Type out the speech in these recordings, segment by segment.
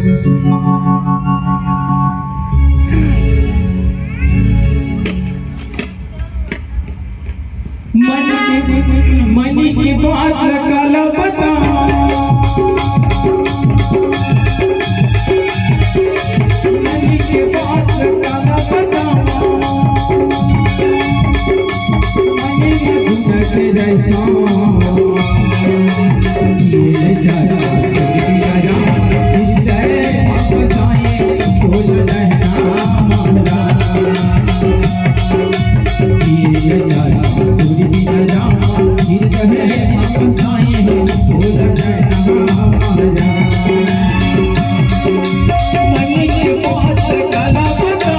मन की बात काला बता मन की बात काला बता मन में घुमत रहता ये सारा दिया हृदय वापस आए बोल रहना मारा ये सारा दिया हृदय वापस आए बोल रहना मारा मन की बात काला बता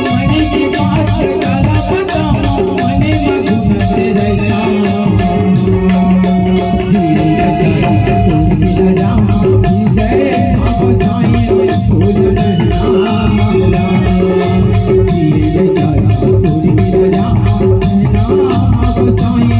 मन की बात काला बता मन में घूमत रहता जी राम हृदय वापस आए बोल रहना मारा जी राम वापस आए